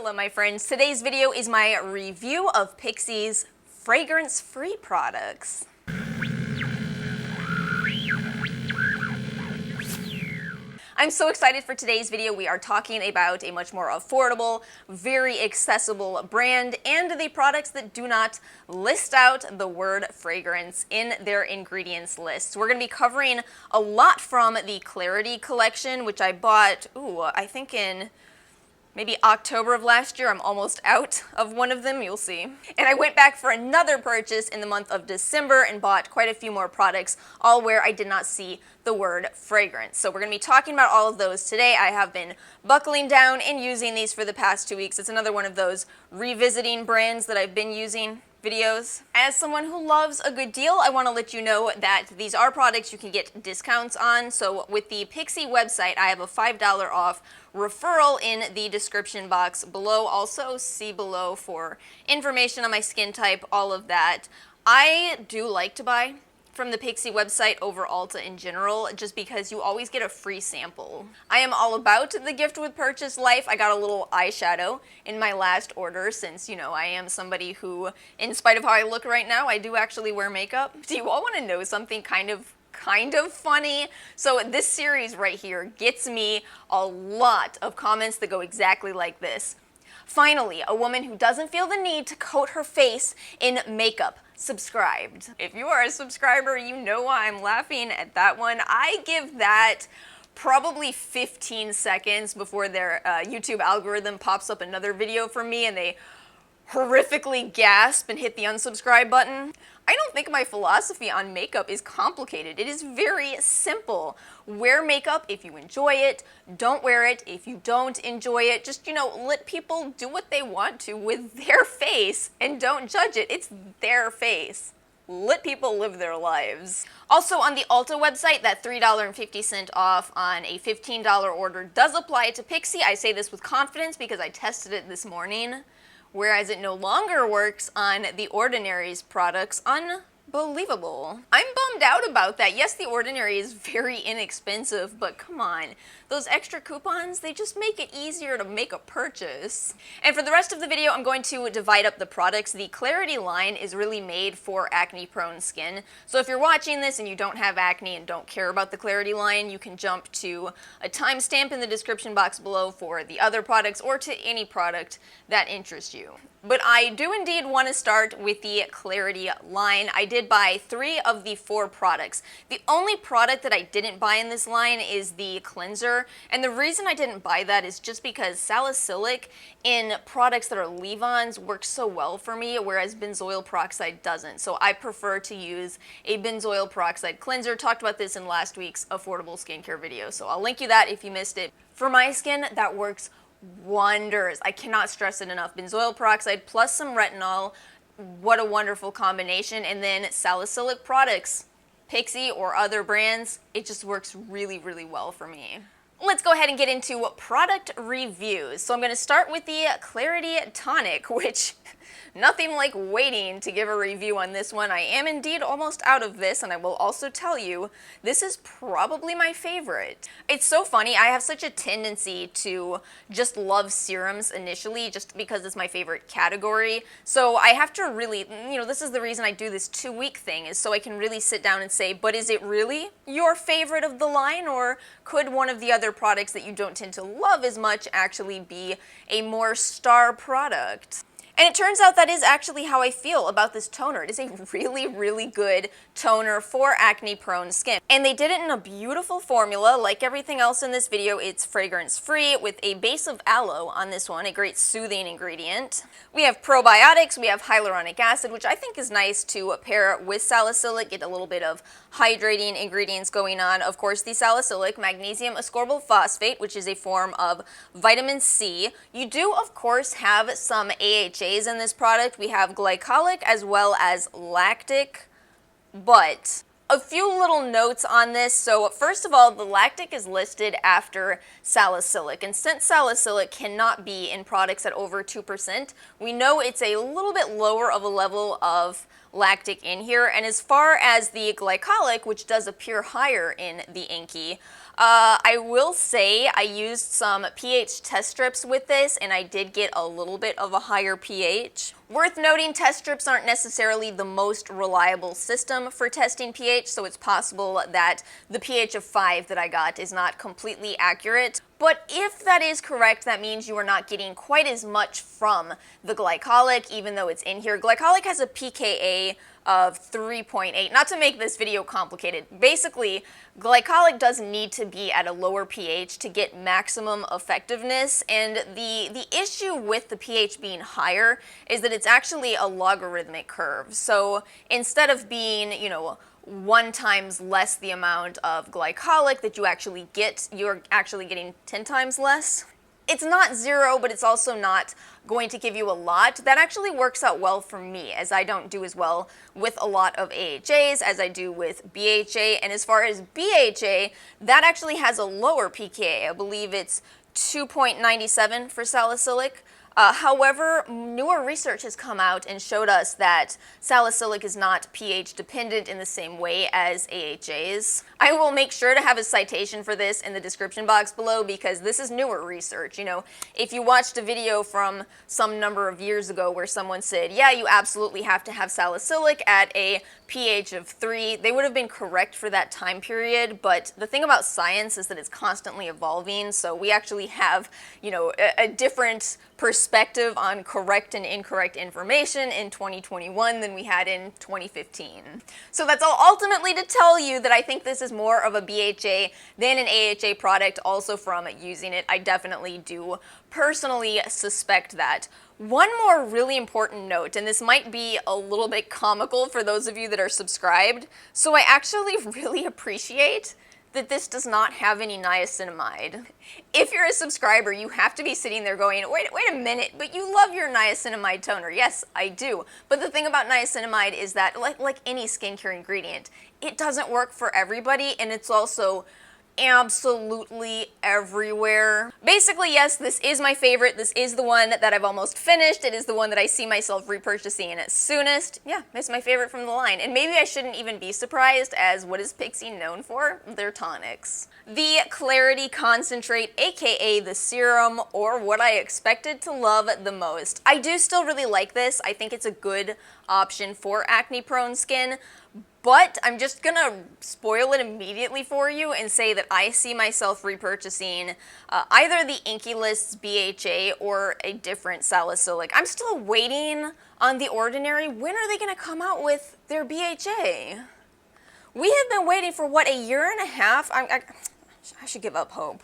Hello my friends, today's video is my review of PIXI's fragrance-free products. I'm so excited for today's video. We are talking about a much more affordable, very accessible brand and the products that do not list out the word fragrance in their ingredients list. We're going to be covering a lot from the Clarity collection, which I bought, I think in maybe October of last year. I'm almost out of one of them, you'll see. And I went back for another purchase in the month of December and bought quite a few more products, all where I did not see the word fragrance. So we're going to be talking about all of those today. I have been buckling down and using these for the past 2 weeks. It's another one of those revisiting brands that I've been using videos. As someone who loves a good deal, I want to let you know that these are products you can get discounts on. So with the PIXI website, I have a $5 off referral in the description box below. Also, see below for information on my skin type, all of that. I do like to buy from the PIXI website over Ulta in general, just because you always get a free sample. I am all about the gift with purchase life. I got a little eyeshadow in my last order since, I am somebody who, in spite of how I look right now, I do actually wear makeup. Do you all want to know something kind of funny? So this series right here gets me a lot of comments that go exactly like this. Finally, a woman who doesn't feel the need to coat her face in makeup subscribed. If you are a subscriber, you know why I'm laughing at that one. I give that probably 15 seconds before their YouTube algorithm pops up another video from me and they horrifically gasp and hit the unsubscribe button. I don't think my philosophy on makeup is complicated. It is very simple. Wear makeup if you enjoy it. Don't wear it if you don't enjoy it. Just, let people do what they want to with their face and don't judge it. It's their face. Let people live their lives. Also on the Ulta website, that $3.50 off on a $15 order does apply to PIXI. I say this with confidence because I tested it this morning. Whereas it no longer works on the Ordinary's products. Unbelievable. I'm bummed out about that. Yes, the Ordinary is very inexpensive, but come on. Those extra coupons, they just make it easier to make a purchase. And for the rest of the video, I'm going to divide up the products. The Clarity line is really made for acne-prone skin. So if you're watching this and you don't have acne and don't care about the Clarity line, you can jump to a timestamp in the description box below for the other products or to any product that interests you. But I do indeed want to start with the Clarity line. I did buy 3 of the 4 products. The only product that I didn't buy in this line is the cleanser. And the reason I didn't buy that is just because salicylic in products that are leave-ons works so well for me, whereas benzoyl peroxide doesn't. So I prefer to use a benzoyl peroxide cleanser. Talked about this in last week's affordable skincare video, so I'll link you that if you missed it. For my skin, that works wonders. I cannot stress it enough. Benzoyl peroxide plus some retinol, what a wonderful combination. And then salicylic products, PIXI or other brands, it just works really, really well for me. Let's go ahead and get into product reviews. So I'm going to start with the Clarity Tonic, which nothing like waiting to give a review on this one. I am indeed almost out of this, and I will also tell you, this is probably my favorite. It's so funny, I have such a tendency to just love serums initially, just because it's my favorite category. So I have to really, this is the reason I do this 2-week thing, is so I can really sit down and say, but is it really your favorite of the line, or could one of the other products that you don't tend to love as much actually be a more star product? And it turns out that is actually how I feel about this toner. It is a really, really good toner for acne-prone skin. And they did it in a beautiful formula. Like everything else in this video, it's fragrance-free with a base of aloe on this one, a great soothing ingredient. We have probiotics, we have hyaluronic acid, which I think is nice to pair with salicylic, get a little bit of hydrating ingredients going on. Of course, the salicylic, magnesium ascorbyl phosphate, which is a form of vitamin C. You do, of course, have some AHA in this product. We have glycolic as well as lactic, but a few little notes on this. So first of all, the lactic is listed after salicylic, and since salicylic cannot be in products at over 2%, we know it's a little bit lower of a level of lactic in here. And as far as the glycolic, which does appear higher in the Inky, I will say I used some pH test strips with this, and I did get a little bit of a higher pH. Worth noting, test strips aren't necessarily the most reliable system for testing pH, so it's possible that the pH of 5 that I got is not completely accurate. But if that is correct, that means you are not getting quite as much from the glycolic, even though it's in here. Glycolic has a pKa of 3.8. Not to make this video complicated, basically, glycolic does need to be at a lower pH to get maximum effectiveness, and the issue with the pH being higher is that it's actually a logarithmic curve. So instead of being, 1 times less the amount of glycolic that you actually get, you're actually getting 10 times less. It's not 0, but it's also not going to give you a lot. That actually works out well for me, as I don't do as well with a lot of AHAs as I do with BHA. And as far as BHA, that actually has a lower pKa. I believe it's 2.97 for salicylic. However, newer research has come out and showed us that salicylic is not pH dependent in the same way as AHAs. I will make sure to have a citation for this in the description box below because this is newer research. If you watched a video from some number of years ago where someone said, yeah, you absolutely have to have salicylic at a pH of 3, they would have been correct for that time period, but the thing about science is that it's constantly evolving, so we actually have, a different perspective on correct and incorrect information in 2021 than we had in 2015. So that's all ultimately to tell you that I think this is more of a BHA than an AHA product. Also from using it, I definitely do personally suspect that. One more really important note, and this might be a little bit comical for those of you that are subscribed, so I actually really appreciate that this does not have any niacinamide. If you're a subscriber, you have to be sitting there going, wait a minute, but you love your niacinamide toner. Yes, I do. But the thing about niacinamide is that, like any skincare ingredient, it doesn't work for everybody, and it's also absolutely everywhere. Basically, yes, this is my favorite. This is the one that I've almost finished. It is the one that I see myself repurchasing at soonest. Yeah, it's my favorite from the line. And maybe I shouldn't even be surprised, as what is PIXI known for? Their tonics. The Clarity Concentrate, aka the Serum, or what I expected to love the most. I do still really like this. I think it's a good option for acne-prone skin. But I'm just gonna spoil it immediately for you and say that I see myself repurchasing either the Inky List's BHA or a different salicylic. I'm still waiting on The Ordinary. When are they gonna come out with their BHA? We have been waiting for, what, a year and a half? I should give up hope.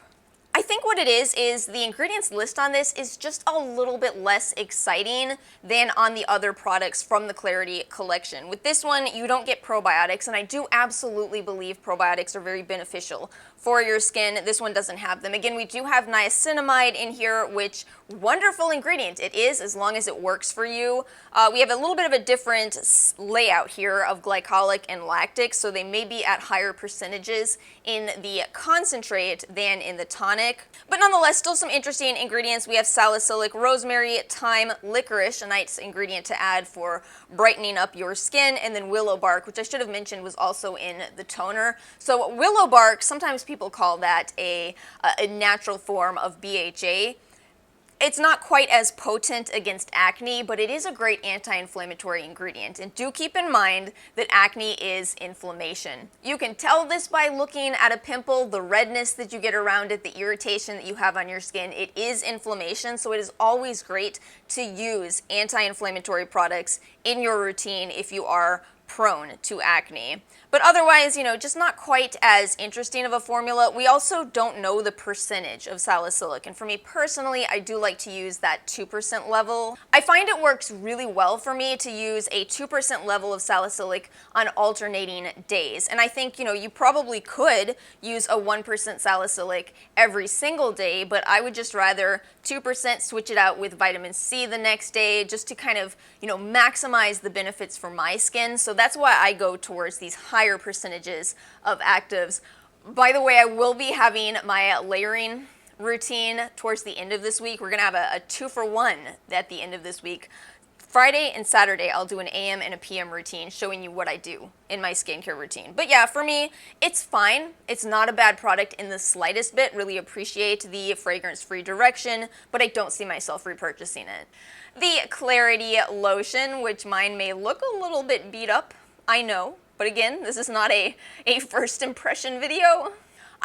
I think what it is the ingredients list on this is just a little bit less exciting than on the other products from the Clarity collection. With this one, you don't get probiotics, and I do absolutely believe probiotics are very beneficial for your skin. This one doesn't have them. Again, we do have niacinamide in here, which, wonderful ingredient it is, as long as it works for you. We have a little bit of a different layout here of glycolic and lactic, so they may be at higher percentages in the concentrate than in the tonic. But nonetheless, still some interesting ingredients. We have salicylic, rosemary, thyme, licorice, a nice ingredient to add for brightening up your skin, and then willow bark, which I should have mentioned was also in the toner. So willow bark, sometimes people call that a natural form of BHA. It's not quite as potent against acne, but it is a great anti-inflammatory ingredient. And do keep in mind that acne is inflammation. You can tell this by looking at a pimple, the redness that you get around it, the irritation that you have on your skin. It is inflammation, so it is always great to use anti-inflammatory products in your routine if you are prone to acne. But otherwise, just not quite as interesting of a formula. We also don't know the percentage of salicylic, and for me personally, I do like to use that 2% level. I find it works really well for me to use a 2% level of salicylic on alternating days, and I think, you probably could use a 1% salicylic every single day, but I would just rather 2% switch it out with vitamin C the next day, just to kind of, maximize the benefits for my skin. So that's why I go towards these higher percentages of actives. By the way, I will be having my layering routine towards the end of this week. We're gonna have a 2-for-1 at the end of this week. Friday and Saturday, I'll do an AM and a PM routine showing you what I do in my skincare routine. But yeah, for me, it's fine. It's not a bad product in the slightest bit. Really appreciate the fragrance-free direction, but I don't see myself repurchasing it. The Clarity Lotion, which mine may look a little bit beat up, I know. But again, this is not a first impression video.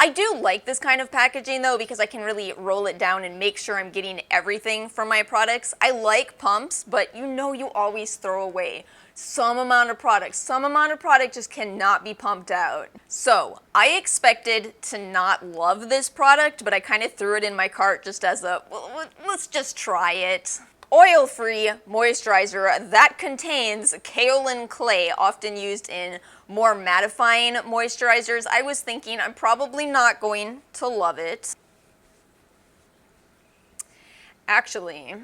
I do like this kind of packaging though, because I can really roll it down and make sure I'm getting everything from my products. I like pumps, but you know you always throw away some amount of product. Some amount of product just cannot be pumped out. So I expected to not love this product, but I kind of threw it in my cart just as a, well, let's just try it. Oil-free moisturizer that contains kaolin clay, often used in more mattifying moisturizers. I was thinking I'm probably not going to love it. Actually,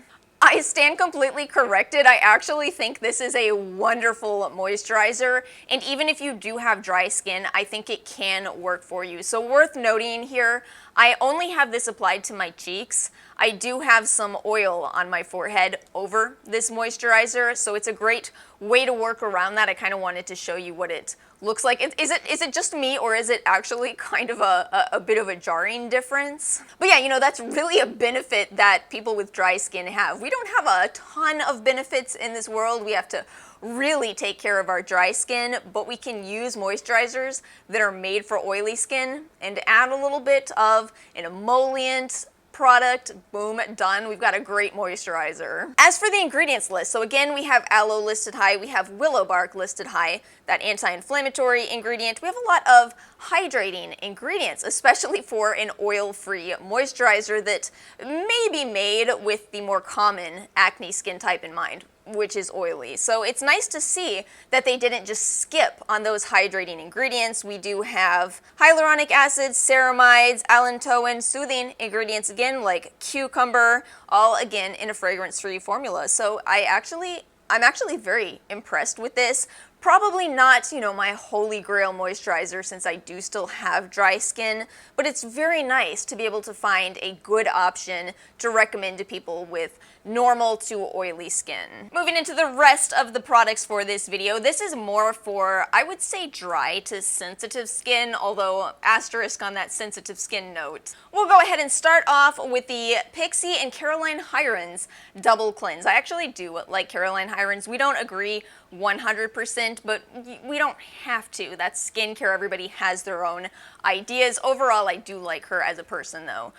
I stand completely corrected. I actually think this is a wonderful moisturizer, and even if you do have dry skin, I think it can work for you. So worth noting here, I only have this applied to my cheeks. I do have some oil on my forehead over this moisturizer, so it's a great way to work around that. I kind of wanted to show you what it looks like. Is it just me, or is it actually kind of a bit of a jarring difference? But yeah, you know, that's really a benefit that people with dry skin have. We don't have a ton of benefits in this world. We have to really take care of our dry skin, but we can use moisturizers that are made for oily skin and add a little bit of an emollient product, boom, done. We've got a great moisturizer. As for the ingredients list, so again, we have aloe listed high, we have willow bark listed high, that anti-inflammatory ingredient. We have a lot of hydrating ingredients, especially for an oil-free moisturizer that may be made with the more common acne skin type in mind, which is oily. So it's nice to see that they didn't just skip on those hydrating ingredients. We do have hyaluronic acid, ceramides, allantoin, soothing ingredients again, like cucumber, all again in a fragrance-free formula. So I'm actually very impressed with this. Probably not, you know, my holy grail moisturizer since I do still have dry skin, but it's very nice to be able to find a good option to recommend to people with normal to oily skin. Moving into the rest of the products for this video, this is more for, I would say, dry to sensitive skin, although asterisk on that sensitive skin note. We'll go ahead and start off with the PIXI and Caroline Hirons Double Cleanse. I actually do like Caroline Hirons. We don't agree 100%, but we don't have to. That's skincare. Everybody has their own ideas. Overall, I do like her as a person, though.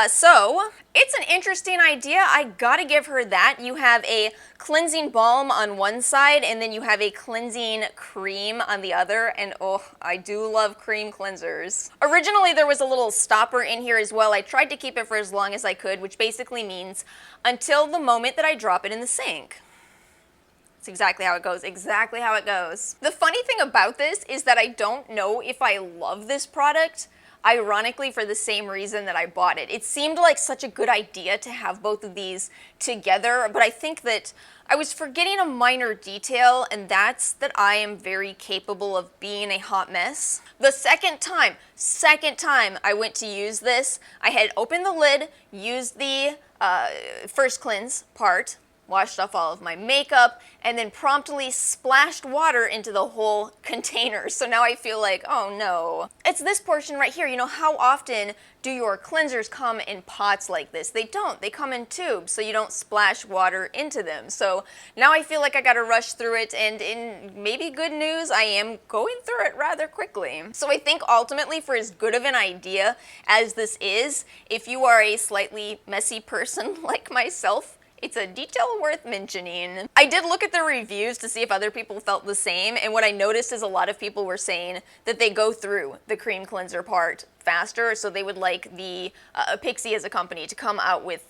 So it's an interesting idea. I gotta give her that. You have a cleansing balm on one side, and then you have a cleansing cream on the other, and oh, I do love cream cleansers. Originally, there was a little stopper in here as well. I tried to keep it for as long as I could, which basically means until the moment that I drop it in the sink. It's exactly how it goes, exactly how it goes. The funny thing about this is that I don't know if I love this product, ironically for the same reason that I bought it. It seemed like such a good idea to have both of these together, but I think that I was forgetting a minor detail, and that's that I am very capable of being a hot mess. The second time I went to use this, I had opened the lid, used the first cleanse part, washed off all of my makeup, and then promptly splashed water into the whole container. So now I feel like, oh no. It's this portion right here. You know, how often do your cleansers come in pots like this? They don't. They come in tubes, so you don't splash water into them. So now I feel like I gotta rush through it, and in maybe good news, I am going through it rather quickly. So I think ultimately, for as good of an idea as this is, if you are a slightly messy person like myself, it's a detail worth mentioning. I did look at the reviews to see if other people felt the same, and what I noticed is a lot of people were saying that they go through the cream cleanser part faster, so they would like the PIXI as a company to come out with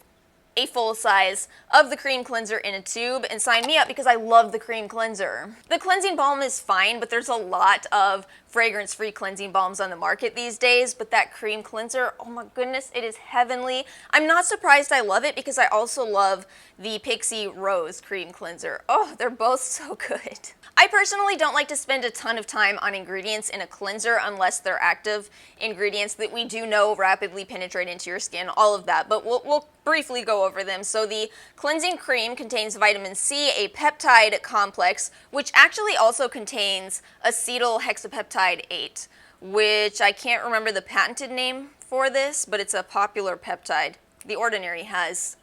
a full size of the cream cleanser in a tube and sign me up because I love the cream cleanser. The cleansing balm is fine, but there's a lot of fragrance-free cleansing balms on the market these days, but that cream cleanser, oh my goodness, it is heavenly. I'm not surprised I love it because I also love the PIXI Rose cream cleanser. Oh, they're both so good. I personally don't like to spend a ton of time on ingredients in a cleanser unless they're active ingredients that we do know rapidly penetrate into your skin, all of that, but we'll briefly go over them. So the cleansing cream contains vitamin C, a peptide complex, which actually also contains acetyl hexapeptide 8, which I can't remember the patented name for this, but it's a popular peptide. The Ordinary has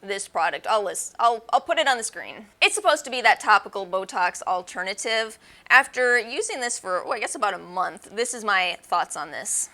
this product. I'll put it on the screen. It's supposed to be that topical Botox alternative. After using this for, I guess about a month, this is my thoughts on this.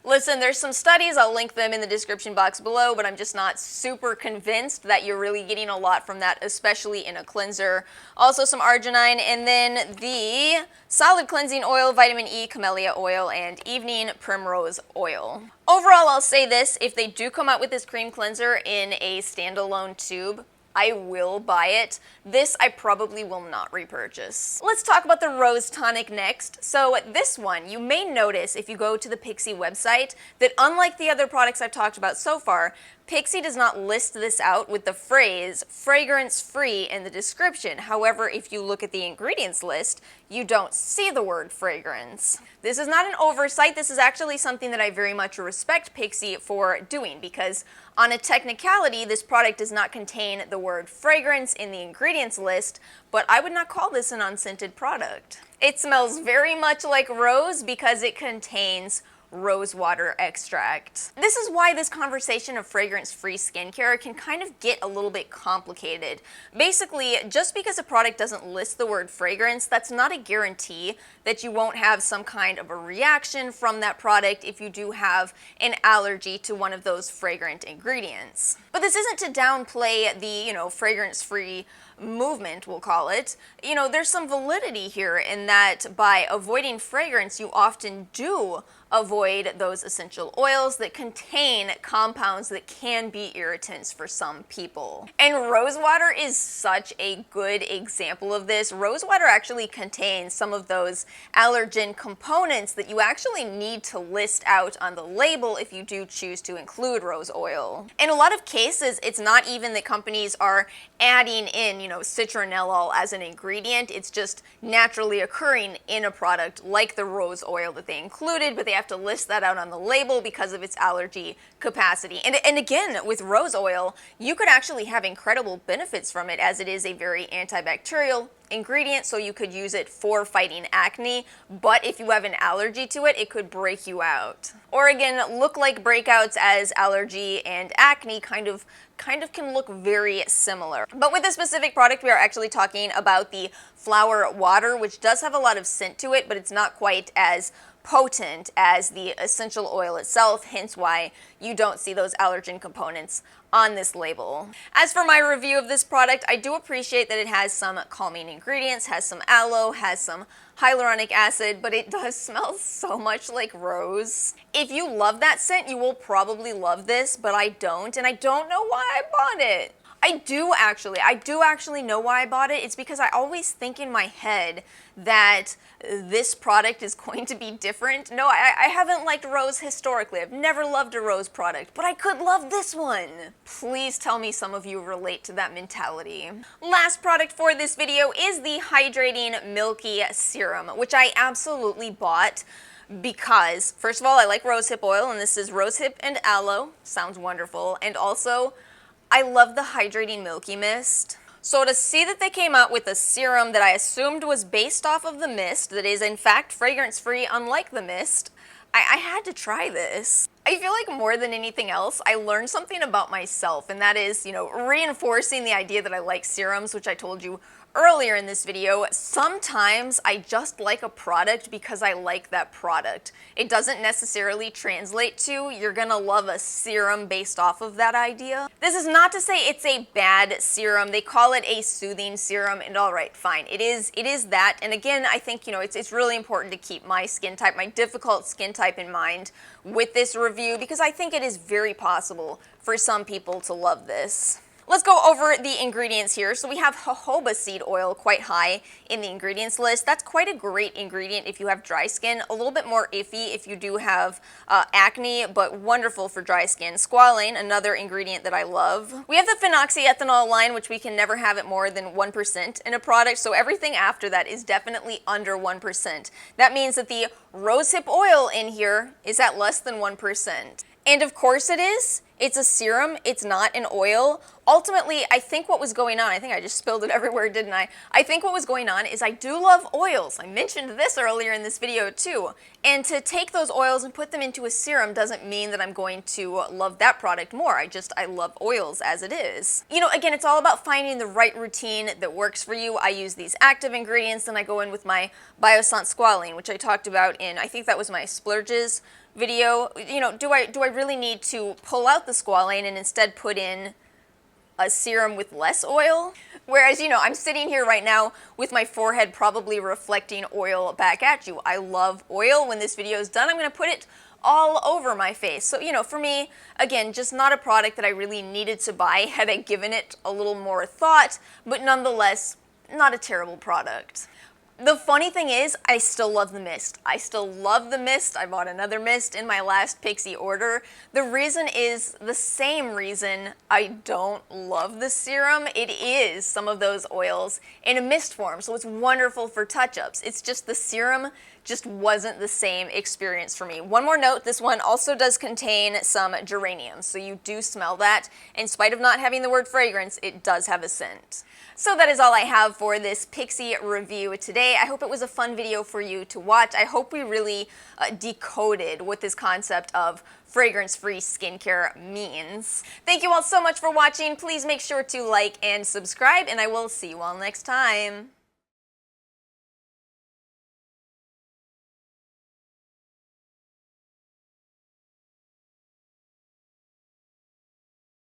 Listen, there's some studies, I'll link them in the description box below, but I'm just not super convinced that you're really getting a lot from that, especially in a cleanser. Also some arginine, and then the solid cleansing oil, vitamin E, camellia oil, and evening primrose oil. Overall, I'll say this, if they do come out with this cream cleanser in a standalone tube, I will buy it. This I probably will not repurchase. Let's talk about the Rose Tonic next. So this one, you may notice if you go to the PIXI website that unlike the other products I've talked about so far, PIXI does not list this out with the phrase fragrance-free in the description. However, if you look at the ingredients list, you don't see the word fragrance. This is not an oversight. This is actually something that I very much respect PIXI for doing, because on a technicality, this product does not contain the word fragrance in the ingredients list, but I would not call this an unscented product. It smells very much like rose because it contains rose water extract. This is why this conversation of fragrance-free skincare can kind of get a little bit complicated. Basically, just because a product doesn't list the word fragrance, that's not a guarantee that you won't have some kind of a reaction from that product if you do have an allergy to one of those fragrant ingredients. But this isn't to downplay the, fragrance-free movement, we'll call it. There's some validity here in that by avoiding fragrance, you often do avoid those essential oils that contain compounds that can be irritants for some people. And rose water is such a good example of this. Rose water actually contains some of those allergen components that you actually need to list out on the label if you do choose to include rose oil. In a lot of cases, it's not even that companies are adding in, citronellol as an ingredient. It's just naturally occurring in a product like the rose oil that they included, but they have to list that out on the label because of its allergy capacity. And again, with rose oil, you could actually have incredible benefits from it, as it is a very antibacterial ingredient, so you could use it for fighting acne, but if you have an allergy to it, it could break you out. Or again, look like breakouts, as allergy and acne kind of can look very similar. But with this specific product, we are actually talking about the flower water, which does have a lot of scent to it, but it's not quite as potent as the essential oil itself, hence why you don't see those allergen components on this label. As for my review of this product, I do appreciate that it has some calming ingredients, has some aloe, has some hyaluronic acid, but it does smell so much like rose. If you love that scent, you will probably love this, but I don't, and I don't know why I bought it. I do actually know why I bought it. It's because I always think in my head that this product is going to be different. No, I haven't liked rose historically. I've never loved a rose product, but I could love this one. Please tell me some of you relate to that mentality. Last product for this video is the Hydrating Milky Serum, which I absolutely bought because, first of all, I like rosehip oil, and this is rosehip and aloe. Sounds wonderful. And also, I love the Hydrating Milky Mist. So to see that they came out with a serum that I assumed was based off of the mist, that is in fact fragrance-free unlike the mist, I had to try this. I feel like more than anything else, I learned something about myself, and that is, reinforcing the idea that I like serums, which I told you earlier in this video. Sometimes I just like a product because I like that product. It doesn't necessarily translate to you're gonna love a serum based off of that idea. This is not to say it's a bad serum. They call it a soothing serum, and all right, fine. It is that, and again, I think, it's really important to keep my skin type, my difficult skin type in mind with this review, because I think it is very possible for some people to love this. Let's go over the ingredients here. So we have jojoba seed oil quite high in the ingredients list. That's quite a great ingredient if you have dry skin. A little bit more iffy if you do have acne, but wonderful for dry skin. Squalane, another ingredient that I love. We have the phenoxyethanol line, which we can never have it more than 1% in a product, so everything after that is definitely under 1%. That means that the rosehip oil in here is at less than 1%. And of course it is. It's a serum, it's not an oil. Ultimately, I think what was going on, I think I just spilled it everywhere, didn't I? I think what was going on is I do love oils. I mentioned this earlier in this video too. And to take those oils and put them into a serum doesn't mean that I'm going to love that product more. I love oils as it is. You know, again, it's all about finding the right routine that works for you. I use these active ingredients, and I go in with my Biossance squalene, which I talked about in, I think that was my splurges video. You know, do I really need to pull out the squalane and instead put in a serum with less oil? Whereas, you know, I'm sitting here right now with my forehead probably reflecting oil back at you. I love oil. When this video is done, I'm going to put it all over my face. So, you know, for me, again, just not a product that I really needed to buy had I given it a little more thought, but nonetheless, not a terrible product. The funny thing is, I still love the mist. I still love the mist. I bought another mist in my last PIXI order. The reason is the same reason I don't love the serum. It is some of those oils in a mist form, so it's wonderful for touch-ups. It's just the serum just wasn't the same experience for me. One more note, this one also does contain some geraniums, so you do smell that. In spite of not having the word fragrance, it does have a scent. So that is all I have for this PIXI review today. I hope it was a fun video for you to watch. I hope we really decoded what this concept of fragrance-free skincare means. Thank you all so much for watching. Please make sure to like and subscribe, and I will see you all next time.